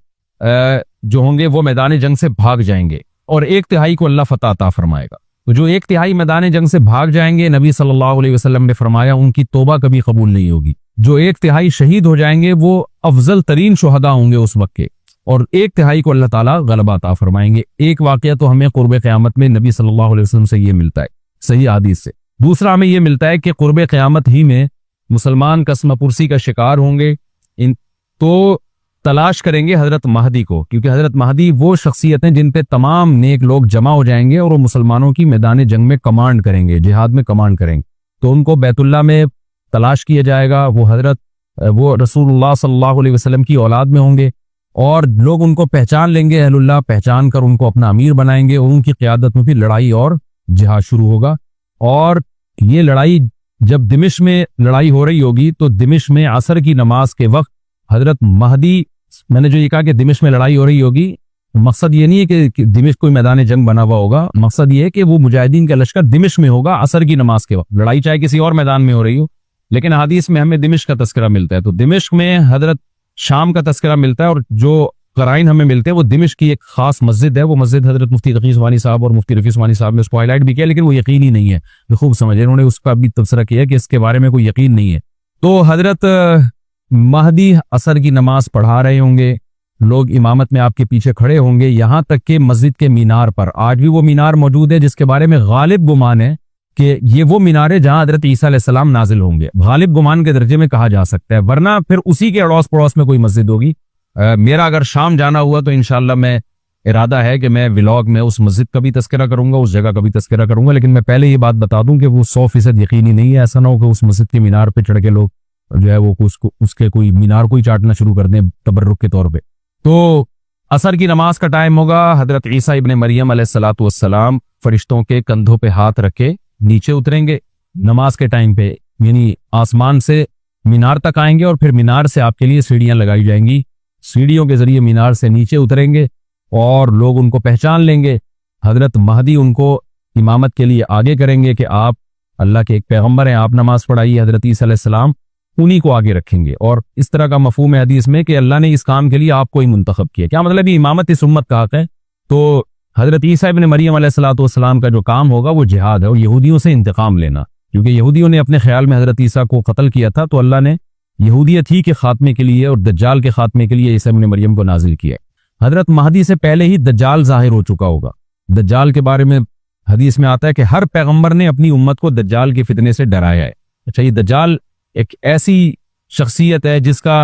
जो होंगे वो मैदान जंग से भाग जाएंगे और 1/3 को अल्लाह फतह अता फरमाएगा। तो जो 1/3 मैदान जंग से भाग जाएंगे, नबी सल्लल्लाहु अलैहि वसल्लम ने फरमाया उनकी तौबा कभी कबूल नहीं होगी। जो 1/3 शहीद हो जाएंगे वो अफजल तरीन शुहदा होंगे उस वक्त के, और 1/3 को अल्लाह ताला गलबा अता फरमाएंगे। एक वाकया तो हमें कुर्बे क़यामत में नबी सल्लल्लाहु अलैहि वसल्लम से ये मिलता है सही हदीस से। दूसरा हमें ये मिलता है कि कुर्बे क़यामत ही में मुसलमान कसमपुरसी का शिकार होंगे, इन तो तलाश करेंगे हजरत महदी को, क्योंकि हजरत महदी वो शख्सियतें जिन पे तमाम नेक लोग जमा हो जाएंगे और वो मुसलमानों की मैदान जंग में कमांड करेंगे, जिहाद में कमांड करेंगे। तो उनको बैतुल्लाह में तलाश किया जाएगा। वो रसूलुल्लाह सल्लल्लाहु अलैहि वसल्लम की औलाद में होंगे और लोग उनको पहचान लेंगे, अहलुल्लाह पहचान कर उनको अपना अमीर बनाएंगे और उनकी क़यादत में फिर लड़ाई और जिहाद शुरू होगा। और ये लड़ाई जब दिमिश्क में लड़ाई हो रही होगी तो दिमिश्क में असर की नमाज के वक्त हजरत महदी, मैंने जो ये कहा कि दिमिश्क में लड़ाई हो रही होगी, मकसद ये नहीं है कि दिमिश्क कोई मैदान जंग बना हुआ होगा, मकसद ये है कि वो मुजाहिदीन का लश्कर दिमिश्क में होगा असर की नमाज के वक्त। लड़ाई चाहे किसी और मैदान में हो रही हो, लेकिन हदीस में हमें दिमिश्क का तस्करा मिलता है। तो दिमिश्क में हजरत शाम का तस्करा मिलता है और जो कराइन हमें मिलते हैं वो दिमिश्क की एक खास मस्जिद है। वो मस्जिद हजरत मुफ्ती तकी उस्मानी साहब और मुफ्ती रफी उस्मानी साहब ने उसको हाईलाइट भी किया, लेकिन वो यकीनी नहीं है, जो खूब समझे उन्होंने उसका भी तबसरा किया कि इसके बारे में कोई यकीन नहीं है। तो हजरत महदी असर की नमाज पढ़ा रहे होंगे लोग इमामत में आपके पीछे खड़े होंगे, यहाँ तक कि मस्जिद के मीनार पर आज भी वो मीनार मौजूद है जिसके बारे में गालिब गुमान है कि ये वो मीनार है जहां हजरत ईसा अलैहिस्सलाम नाजिल होंगे। गालिब गुमान के दर्जे में कहा जा सकता है, वरना फिर उसी के अड़ोस पड़ोस में कोई मस्जिद होगी। मेरा अगर शाम जाना हुआ तो इंशाल्लाह मैं इरादा है कि मैं व्लॉग में उस मस्जिद का भी तस्करा करूंगा, उस जगह का भी तस्करा करूंगा। लेकिन मैं पहले ये बात बता दूं कि वो 100% यकीनी नहीं है। ऐसा ना हो कि उस मस्जिद के मीनार पे चढ़ के लोग जो है वो उसके कोई मीनार को ही चाटना शुरू कर दें तबर्रुक के तौर पे। तो असर की नमाज का टाइम होगा। हजरत ईसा इब्ने मरियम अलैहिस्सलातु वस्सलाम फरिश्तों के कंधों पे हाथ रखे नीचे उतरेंगे नमाज के टाइम पे, यानी आसमान से मीनार तक आएंगे और फिर मीनार से आपके लिए सीढ़ियां लगाई जाएंगी। सीढ़ियों के जरिए मीनार से नीचे उतरेंगे और लोग उनको पहचान लेंगे। हजरत महदी उनको इमामत के लिए आगे करेंगे कि आप अल्लाह के एक पैगंबर हैं, आप नमाज पढ़ाइए। हजरत ईसा अलैहिस्सलाम उन्हीं को आगे रखेंगे। और इस तरह का मफहूम है हदीस में कि अल्लाह ने इस काम के लिए आपको ही मुंतखब किया। क्या मतलब, इमामत इस उम्मत का हक है। तो हजरत ईसा इब्ने मरियम अलैहिस्सलातु वस्सलाम का जो काम होगा वो जिहाद है और यहूदियों से इंतकाम लेना, क्योंकि यहूदियों ने अपने ख्याल में हजरत ईसा को कत्ल किया था। तो अल्लाह ने यहूदियत ही के खात्मे के लिए और दज्जाल के खात्मे के लिए ईसा इब्ने मरियम को नाजिल किया। हजरत महदी से पहले ही दज्जाल जाहिर हो चुका होगा। दज्जाल के बारे में हदीस में आता है कि हर पैगंबर ने अपनी उम्मत को दज्जाल के फितने से डराया है। अच्छा, ये दज्जाल एक ऐसी शख्सियत है जिसका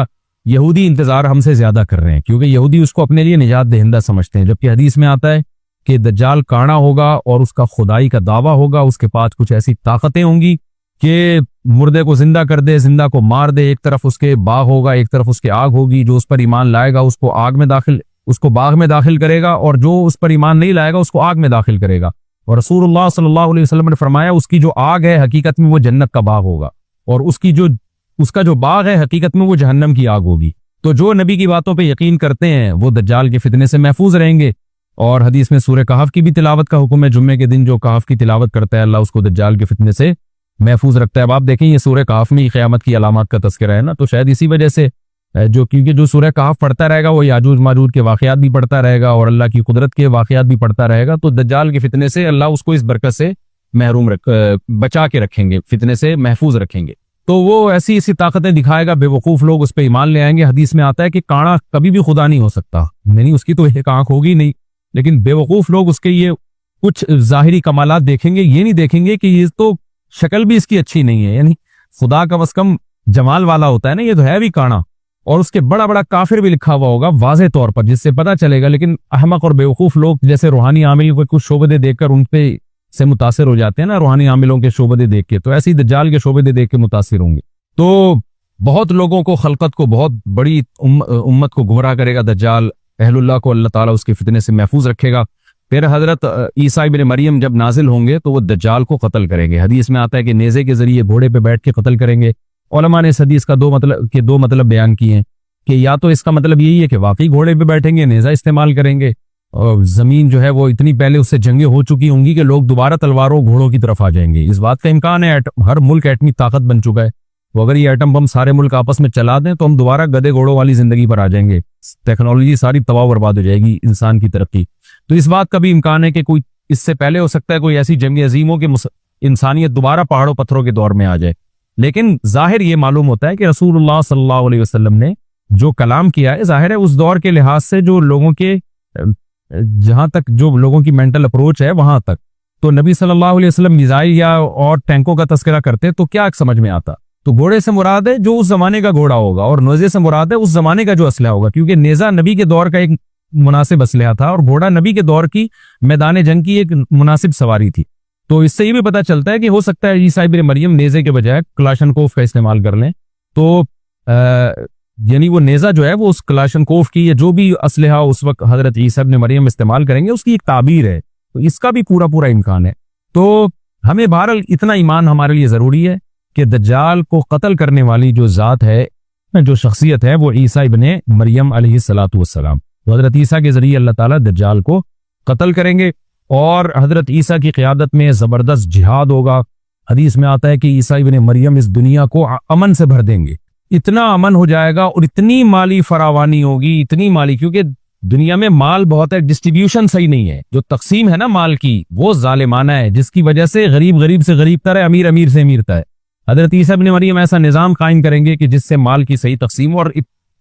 यहूदी इंतजार हमसे ज्यादा कर रहे हैं, क्योंकि यहूदी उसको अपने लिए निजात दहिंदा समझते हैं। जबकि हदीस में आता है कि दज्जाल काना होगा और उसका खुदाई का दावा होगा। उसके पास कुछ ऐसी ताकतें होंगी कि मुर्दे को जिंदा कर दे, जिंदा को मार दे। एक तरफ उसके बाग होगा, एक तरफ उसके आग होगी। जो उस पर ईमान लाएगा उसको बाग में दाखिल करेगा, और जो उस पर ईमान नहीं लाएगा उसको आग में दाखिल करेगा। और रसूलुल्लाह सल्लल्लाहु अलैहि वसल्लम ने फरमाया उसकी जो आग है हकीकत में वो जन्नत का बाग होगा, और उसका जो बाग है हकीकत में वो जहन्नम की आग होगी। तो जो नबी की बातों पे यकीन करते हैं वो दज्जाल के फितने से महफूज रहेंगे। और हदीस में सूरह कहफ की भी तिलावत का हुक्म है। जुम्मे के दिन जो कहफ की तिलावत करता है अल्लाह उसको दज्जाल के फितने से महफूज रखता है। अब आप देखें ये सूरह कहफ में क़यामत की अलामत का तज़किरा है ना, तो शायद इसी वजह से क्योंकि जो सूरह कहफ पढ़ता रहेगा वो याजूज माजूज के वाक़यात भी पढ़ता रहेगा और अल्लाह की कुदरत के वाक़यात भी पढ़ता रहेगा। तो दज्जाल के फितने से अल्लाह उसको इस बरकत से बचा के रखेंगे, फितने से महफूज रखेंगे। तो वो ऐसी ताकतें दिखाएगा, बेवकूफ लोग उस पर ईमान ले आएंगे। हदीस में आता है कि काना कभी भी खुदा नहीं हो सकता, नहीं उसकी तो एक आंख होगी नहीं, लेकिन बेवकूफ लोग उसके ये कुछ जाहिरी कमालात देखेंगे, ये नहीं देखेंगे कि ये तो शक्ल भी इसकी अच्छी नहीं है। यानी खुदा कम अज कम जमाल वाला होता है ना, ये तो है भी काना। और उसके बड़ा बड़ा काफिर भी लिखा हुआ होगा वाज़े तौर पर, जिससे पता चलेगा। लेकिन अहमक और बेवकूफ लोग जैसे रूहानी आमिल को कुछ शोबदे देखकर उन पे से मुतासिर हो जाते हैं ना, रूहानी आमिलों के शोबदे देख के, तो ऐसे ही दज्जाल के शोबदे देख के मुतासिर होंगे। तो बहुत लोगों को, खलकत को, बहुत बड़ी उम्मत को गुमराह करेगा दज्जाल। अहलुल्लाह को अल्लाह ताला उसके फितने से महफूज रखेगा। फिर हजरत ईसा इब्ने मरियम जब नाजिल होंगे तो वो दज्जाल को कत्ल करेंगे। हदीस में आता है कि नेज़े के जरिए घोड़े पे बैठ के कत्ल करेंगे। उलमा ने इस हदीस का दो मतलब बयान किए हैं कि या तो इसका मतलब यही है कि वाकई घोड़े पे बैठेंगे, नेज़ा इस्तेमाल करेंगे, और जमीन जो है वो इतनी पहले उससे जंगें हो चुकी होंगी कि लोग दोबारा तलवारों घोड़ों की तरफ आ जाएंगे। इस बात का इम्कान है, हर मुल्क एटमी ताकत बन चुका है। तो अगर ये एटम बम सारे मुल्क आपस में चला दें तो हम दोबारा गधे घोड़ों वाली जिंदगी पर आ जाएंगे। टेक्नोलॉजी सारी तबाह बर्बाद हो जाएगी, इंसान की तरक्की। तो इस बात का भी इम्कान है कि कोई इससे पहले हो सकता है कोई ऐसी जंग अजीम हो कि इंसानियत दोबारा पहाड़ों पत्थरों के दौर में आ जाए। लेकिन जाहिर ये मालूम होता है कि रसूलुल्लाह सल्लल्लाहु अलैहि वसल्लम ने जो कलाम किया है, जाहिर है उस दौर के लिहाज से जो लोगों के जहां तक जो लोगों की मेंटल अप्रोच है वहां तक, तो नबी सल्लल्लाहु अलैहि वसल्लम मिसाइल या और टैंकों का तस्करा करते तो क्या समझ में आता। तो घोड़े से मुराद है जो उस जमाने का घोड़ा होगा, और नेज़े से मुराद है उस जमाने का जो असलहा होगा, क्योंकि नेज़ा नबी के दौर का एक मुनासिब असलहा था और घोड़ा नबी के दौर की मैदान जंग की एक मुनासिब सवारी थी। तो इससे ये भी पता चलता है कि हो सकता है ईसा इब्ने मरियम नेज़े के बजाय क्लाशनकोफ का इस्तेमाल कर लें। तो यानी वो नेज़ा जो है वो उस क्लाशनकोफ की या जो भी असलहा उस वक्त हजरत ईसा इब्ने मरियम इस्तेमाल करेंगे उसकी एक ताबीर है। तो इसका भी पूरा इम्कान है। तो हमें बहरहाल इतना ईमान हमारे लिए जरूरी है कि दज्जाल को कत्ल करने वाली जो जात है, जो शख्सियत है, वो ईसा इब्ने मरियम अलैहिस्सलातु वस्सलाम। तो हजरत ईसा के जरिए अल्लाह ताला दज्जाल को कत्ल करेंगे और हजरत ईसा की क़यादत में जबरदस्त जिहाद होगा। हदीस में आता है कि ईसा इब्ने मरियम इस दुनिया को अमन से भर देंगे। इतना अमन हो जाएगा और इतनी माली फरावानी होगी, इतनी माली, क्योंकि दुनिया में माल बहुत है, डिस्ट्रीब्यूशन सही नहीं है। जो तकसीम है ना माल की वो जालिमाना है, जिसकी वजह से गरीब से गरीब तर है, अमीर से अमीर तर है। हजरत ईसा इब्ने मरियम ऐसा निज़ाम कायम करेंगे कि जिससे माल की सही तकसीम, और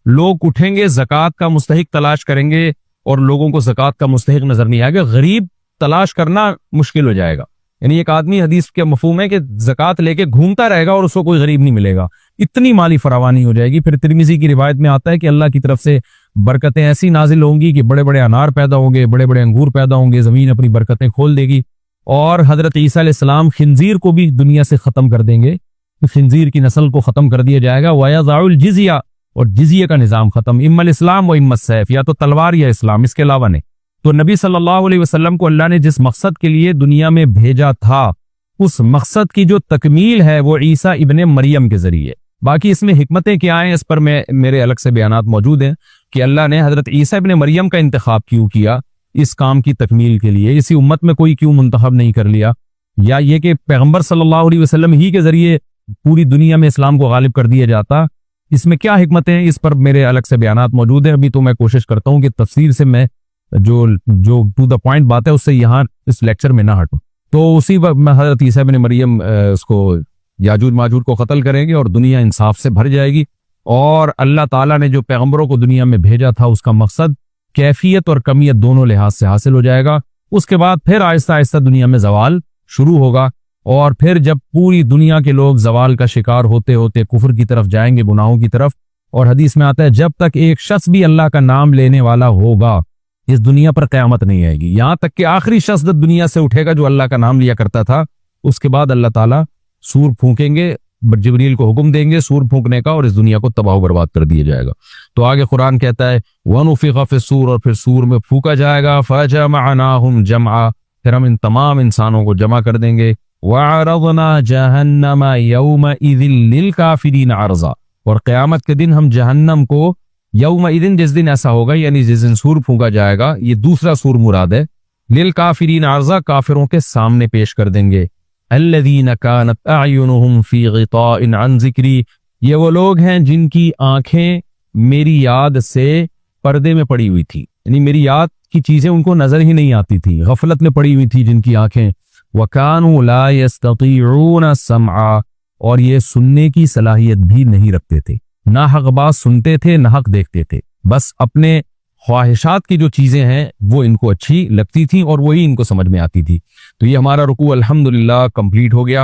लोग उठेंगे, ज़कात का मुस्तहिक तलाश करेंगे और लोगों को ज़कात का मुस्तहिक नजर नहीं आएगा, गरीब तलाश करना मुश्किल हो जाएगा। यानी एक आदमी, हदीस के मफहूम है कि ज़कात लेके घूमता रहेगा और उसको कोई गरीब नहीं मिलेगा, इतनी माली फरावानी हो जाएगी। फिर तिरमिज़ी की रिवायत में आता है कि अल्लाह की तरफ से बरकतें ऐसी नाजिल होंगी कि बड़े बड़े अनार पैदा होंगे, बड़े बड़े अंगूर पैदा होंगे, जमीन अपनी बरकतें खोल देगी। और हजरत ईसा अलैहिस्सलाम खिंजीर को भी दुनिया से खत्म कर देंगे, खिंजीर की नस्ल को खत्म कर दिया जाएगा। वयज़ाउल जिज़िया, और जिज़िया का निज़ाम खत्म। इम्मल इस्लाम व इम्मत सैफ, या तो तलवार या इस्लाम, इसके अलावा नहीं। तो नबी सल्लल्लाहु अलैहि वसल्लम को अल्लाह ने जिस मकसद के लिए दुनिया में भेजा था, उस मकसद की जो तकमील है वो ईसा इब्ने मरियम के जरिए। बाकी इसमें हिकमतें क्या हैं, इस पर मेरे अलग से बयानात मौजूद हैं कि अल्लाह ने हजरत ईसा इब्ने मरियम का इंतखाब क्यों किया इस काम की तकमील के लिए, इसी उम्मत में कोई क्यों मुंतखब नहीं कर लिया, या ये कि पैगंबर सल्लल्लाहु अलैहि वसल्लम ही के जरिए पूरी दुनिया में इस्लाम को गालिब कर दिया जाता, इसमें क्या हिकमतें हैं, इस पर मेरे अलग से बयानात मौजूद हैं। अभी तो मैं कोशिश करता हूँ कि तफसीर से मैं जो टू द पॉइंट बात है उससे यहाँ इस लेक्चर में ना हटूं। तो उसी वक्त में हजरत ईसा इब्ने मरियम उसको याजूज माजूज को कत्ल करेंगे और दुनिया इंसाफ से भर जाएगी। और अल्लाह ताला ने जो पैगंबरों को दुनिया में भेजा था उसका मकसद कैफियत और कमियत दोनों लिहाज से हासिल हो जाएगा। उसके बाद फिर आहिस्ता आहिस्ता दुनिया में जवाल शुरू होगा, और फिर जब पूरी दुनिया के लोग जवाल का शिकार होते होते कुफर की तरफ जाएंगे, गुनाहों की तरफ। और हदीस में आता है जब तक एक शख्स भी अल्लाह का नाम लेने वाला होगा इस दुनिया पर क़यामत नहीं आएगी, यहां तक कि आखिरी शख्स दुनिया से उठेगा जो अल्लाह का नाम लिया करता था। उसके बाद अल्लाह ताला सूर फूकेंगे, जिब्रील को हुक्म देंगे सूर फूकने का, और इस दुनिया को तबाह बर्बाद कर दिया जाएगा। तो आगे कुरान कहता है वनुफिखा फिस्सूर, और फिर सूर में फूका जाएगा, फजमअनाहुम जमआ, फिर हम इन तमाम इंसानों को जमा कर देंगे। वअरदना जहन्नम यौमइज़िन लिलकाफिरीन अर्ज़ा, और क़यामत के दिन हम जहन्नम को यौमइज़िन, जिस दिन ऐसा होगा यानी जिस दिन सूर फूका जाएगा, ये दूसरा सूर मुराद है, लिलकाफिरीन अर्ज़ा, काफिरों के सामने पेश कर देंगे। अल्लज़ीना कानत अयुनुहुम फी ग़िताइन अन ज़िक्री, ये वो लोग हैं जिनकी आंखें मेरी याद से पर्दे में पड़ी हुई थी, यानी मेरी याद की चीजें उनको नजर ही नहीं आती थी, गफलत में पड़ी हुई थी जिनकी आंखें। वकानु ला यस्ततीऊन समआ, और ये सुनने की सलाहियत भी नहीं रखते थे, ना हक बात सुनते थे ना हक देखते थे, बस अपने ख्वाहिशात की जो चीजें हैं वो इनको अच्छी लगती थी और वही इनको समझ में आती थी। तो ये हमारा रुकू अल्हम्दुलिल्लाह कंप्लीट हो गया।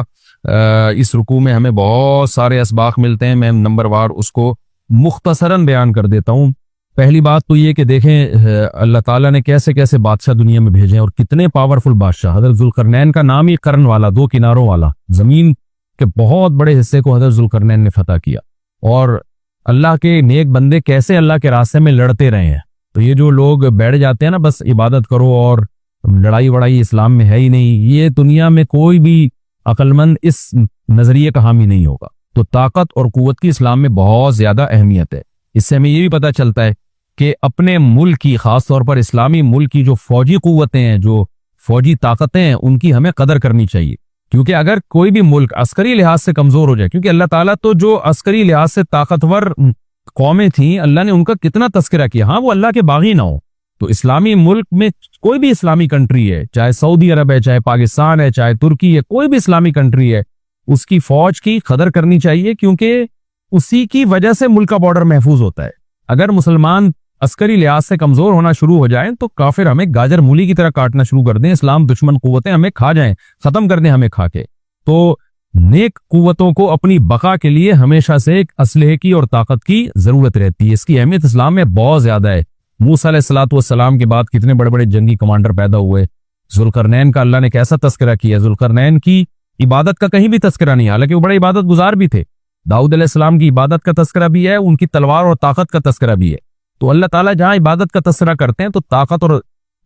इस रुकू में हमें बहुत सारे असबाक मिलते हैं, मैं नंबरवार उसको मुख्तसरन बयान कर देता हूँ। पहली बात तो ये कि देखें अल्लाह ताला ने कैसे कैसे बादशाह दुनिया में भेजे हैं और कितने पावरफुल बादशाह। हज़रत ज़ुल्करनैन का नाम ही करन वाला, दो किनारों वाला, जमीन के बहुत बड़े हिस्से को हज़रत ज़ुल्करनैन ने फतह किया। और अल्लाह के नेक बंदे कैसे अल्लाह के रास्ते में लड़ते रहे हैं। तो ये जो लोग बैठ जाते हैं ना बस इबादत करो और लड़ाई वड़ाई इस्लाम में है ही नहीं, ये दुनिया में कोई भी अक्लमंद इस नजरिए का हामी नहीं होगा। तो ताकत और कुव्वत की इस्लाम में बहुत ज्यादा अहमियत है। इससे हमें ये भी पता चलता है कि अपने मुल्क की, खास तौर पर इस्लामी मुल्क की जो फौजी कुव्वतें हैं, जो फौजी ताकतें हैं, उनकी हमें कदर करनी चाहिए। क्योंकि अगर कोई भी मुल्क अस्करी लिहाज से कमजोर हो जाए, क्योंकि अल्लाह ताला तो जो अस्करी लिहाज से ताकतवर कौमें थी अल्लाह ने उनका कितना तस्करा किया, हाँ वो अल्लाह के बागी ना हो। तो इस्लामी मुल्क में कोई भी इस्लामी कंट्री है, चाहे सऊदी अरब है, चाहे पाकिस्तान है, चाहे तुर्की है, कोई भी इस्लामी कंट्री है, उसकी फौज की कदर करनी चाहिए, क्योंकि उसी की वजह से मुल्क का बॉर्डर महफूज होता है। अगर मुसलमान अस्करी लिहाज से कमजोर होना शुरू हो जाए तो काफिर हमें गाजर मूली की तरह काटना शुरू कर दें, इस्लाम दुश्मन कुव्वतें हमें खा जाएं, खत्म कर दें हमें खा के। तो नेक कुव्वतों को अपनी बका के लिए हमेशा से एक असलहे की और ताकत की जरूरत रहती है। इसकी अहमियत इस्लाम में बहुत ज्यादा है। मूसा अलैहिस्सलाम के बाद कितने बड़े बड़े जंगी कमांडर पैदा हुए। जुल्करनैन का अल्लाह ने कैसा तस्करा किया। जुल्करनैन की इबादत का कहीं भी तस्करा नहीं, हालांकि वो बड़े इबादत गुजार भी थे। दाऊद अलैहिस्सलाम की इबादत का तस्करा भी है, उनकी तलवार और ताकत का तस्करा भी है। तो अल्लाह ताला जहां इबादत का तस्करा करते हैं तो ताकत और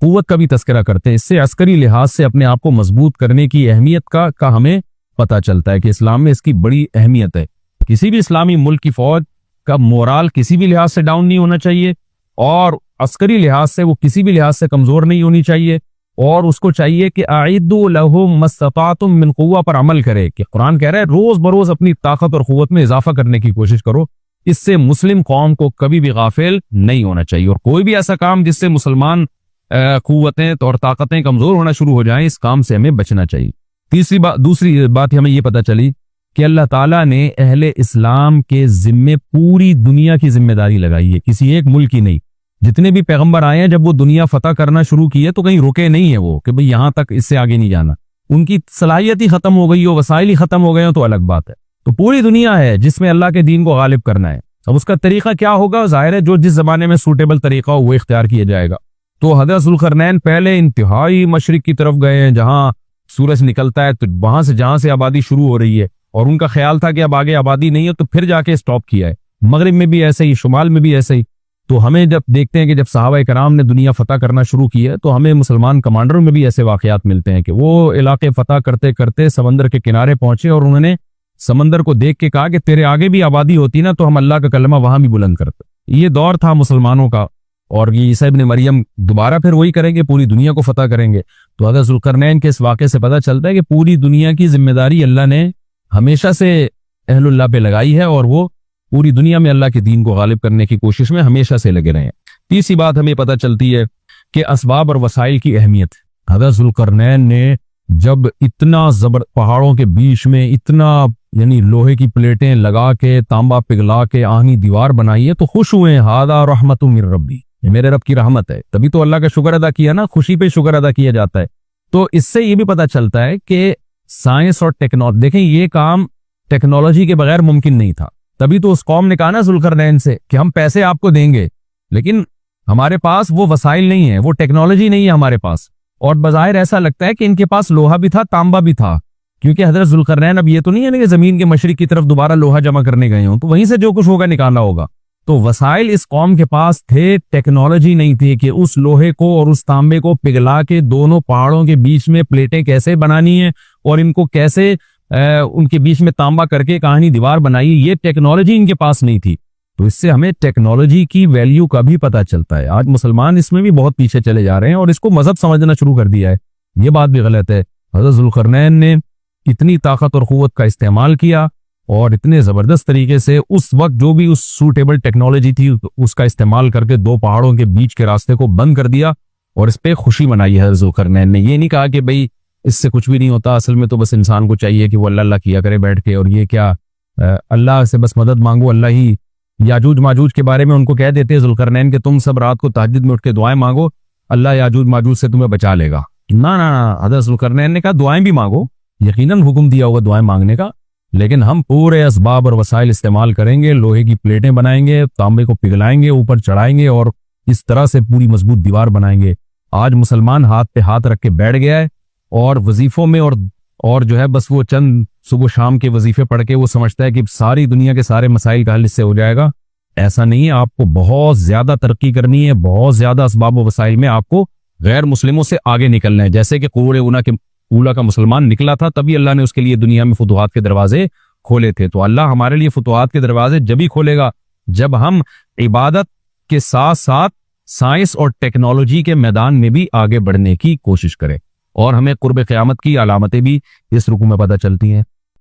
कुव्वत का भी तस्करा करते हैं। इससे अस्करी लिहाज से अपने आप को मजबूत करने की अहमियत का हमें पता चलता है कि इस्लाम में इसकी बड़ी अहमियत है। किसी भी इस्लामी मुल्क की फौज का मोराल किसी भी लिहाज से डाउन नहीं होना चाहिए और अस्करी लिहाज से वो किसी भी लिहाज से कमजोर नहीं होनी चाहिए। और उसको चाहिए कि आइदु लहुम मस्ततातुम मिन कुव्वा पर अमल करे, कि कुरान कह रहा है रोज बरोज अपनी ताकत और कुव्वत में इजाफा करने की कोशिश करो। इससे मुस्लिम कौम को कभी भी गाफिल नहीं होना चाहिए और कोई भी ऐसा काम जिससे मुसलमान कुव्वतें और ताकतें कमजोर होना शुरू हो जाएं, इस काम से हमें बचना चाहिए। दूसरी बात हमें ये पता चली कि अल्लाह ताला ने अहले इस्लाम के जिम्मे पूरी दुनिया की जिम्मेदारी लगाई है, किसी एक मुल्क की नहीं। जितने भी पैगंबर आए हैं, जब वो दुनिया फतह करना शुरू की है तो कहीं रुके नहीं है वो कि भाई यहां तक, इससे आगे नहीं जाना। उनकी सलाहियत ही खत्म हो गई हो, वसाइल ही खत्म हो गए हो तो अलग बात है। तो पूरी दुनिया है जिसमें अल्लाह के दीन को गालिब करना है। अब उसका तरीका क्या होगा, जाहिर है जो जिस जमाने में सूटेबल तरीका हो वो इख्तियार किया जाएगा। तो हज़रत ज़ुल्करनैन पहले इंतहाई मशरिक की तरफ गए हैं, जहां सूरज निकलता है, तो वहां से जहां से आबादी शुरू हो रही है, और उनका ख्याल था कि अब आगे आबादी नहीं है, तो फिर जाके स्टॉप किया है। मगरिब में भी ऐसे ही, शुमाल में भी ऐसे ही। तो हमें जब देखते हैं कि जब सहाबा कराम ने दुनिया फतह करना शुरू की है, तो हमें मुसलमान कमांडरों में भी ऐसे वाकयात मिलते हैं कि वो इलाके फतह करते करते समंदर के किनारे पहुंचे और उन्होंने समंदर को देख के कहा कि तेरे आगे भी आबादी होती ना तो हम अल्लाह का कलमा वहां भी बुलंद करते। ये दौर था मुसलमानों का, और ये ईसा इब्न मरियम दोबारा फिर वही करेंगे, पूरी दुनिया को फतह करेंगे। तो हज़रत ज़ुल्करनैन के इस वाक़े से पता चलता है कि पूरी दुनिया की जिम्मेदारी अल्लाह ने हमेशा से अहलुल्लाह पे लगाई है, और वो पूरी दुनिया में अल्लाह के दीन को गालिब करने की कोशिश में हमेशा से लगे रहे हैं। तीसरी बात हमें पता चलती है कि असबाब और वसाइल की अहमियत। हज़रत ज़ुल्करनैन ने जब इतना जबर पहाड़ों के बीच में इतना यानी लोहे की प्लेटें लगा के, तांबा पिघला के आहनी दीवार बनाई है, तो खुश हुए, हादा रहमतु मिर रब्बी, ये मेरे रब की रहमत है। तभी तो अल्लाह का शुक्र अदा किया ना, खुशी पे शुक्र अदा किया जाता है। तो इससे ये भी पता चलता है कि साइंस और टेक्नोलॉजी, देखें ये काम टेक्नोलॉजी के बगैर मुमकिन नहीं था। तभी तो उस कौम ने कहा ना ज़ुल्करनैन से कि हम पैसे आपको देंगे, लेकिन हमारे पास वो वसाइल नहीं है, वो टेक्नोलॉजी नहीं है हमारे पास। और बज़ाहिर ऐसा लगता है कि इनके पास लोहा भी था, तांबा भी था, क्योंकि हज़रत ज़ुल्करनैन अब ये तो नहीं है ना कि जमीन के मशरिक की तरफ दोबारा लोहा जमा करने गए हों, तो वहीं से जो कुछ होगा निकाला होगा। तो वसाइल इस कौम के पास थे, टेक्नोलॉजी नहीं थी कि उस लोहे को और उस तांबे को पिघला के दोनों पहाड़ों के बीच में प्लेटें कैसे बनानी है और इनको कैसे उनके बीच में तांबा करके कहानी दीवार बनाई, ये टेक्नोलॉजी इनके पास नहीं थी। तो इससे हमें टेक्नोलॉजी की वैल्यू का भी पता चलता है। आज मुसलमान इसमें भी बहुत पीछे चले जा रहे हैं और इसको मजहब समझना शुरू कर दिया है, ये बात भी गलत है। हज़रत ज़ुल्करनैन ने इतनी ताकत और क़ुव्वत का इस्तेमाल किया और इतने जबरदस्त तरीके से उस वक्त जो भी उस सूटेबल टेक्नोलॉजी थी उसका इस्तेमाल करके दो पहाड़ों के बीच के रास्ते को बंद कर दिया, और इस पे खुशी मनाई है ज़ुल्करनैन ने। ये नहीं कहा कि भाई इससे कुछ भी नहीं होता, असल में तो बस इंसान को चाहिए कि वो अल्लाह अल्लाह किया करे बैठ के, और ये क्या अल्लाह से बस मदद मांगो, अल्लाह ही। याजूज माजूज के बारे में उनको कह देते हैं ज़ुल्करनैन कि तुम सब रात को तहज्जुद में उठ के दुआएं मांगो, अल्लाह याजूज माजूज से तुम्हें बचा लेगा। ना ना ना, हज़रत ज़ुल्करनैन ने कहा दुआएं भी मांगो, यकीनन हुक्म दिया होगा दुआएं मांगने का, लेकिन हम पूरे असबाब और वसाइल इस्तेमाल करेंगे, लोहे की प्लेटें बनाएंगे, तांबे को पिघलाएंगे, ऊपर चढ़ाएंगे और इस तरह से पूरी मजबूत दीवार बनाएंगे। आज मुसलमान हाथ पे हाथ रख के बैठ गया है और वजीफों में और जो है बस वो चंद सुबह शाम के वजीफे पढ़ के वो समझता है कि सारी दुनिया के सारे मसाइल का हल इससे हो जाएगा। ऐसा नहीं है, आपको बहुत ज्यादा तरक्की करनी है, बहुत ज्यादा असबाब व वसाइल में आपको गैर मुस्लिमों से आगे निकलना है। जैसे कि कुरैन ऊला का मुसलमान निकला था, तभी अल्लाह ने उसके लिए दुनिया में फुतुहात के दरवाजे खोले थे। तो अल्लाह हमारे लिए फुतुहात के दरवाजे जब ही खोलेगा जब हम इबादत के साथ साथ साइंस और टेक्नोलॉजी के मैदान में भी आगे बढ़ने की कोशिश करें। और हमें कुर्ब क़यामत की अलामतें भी इस रुकू में पता चलती हैं।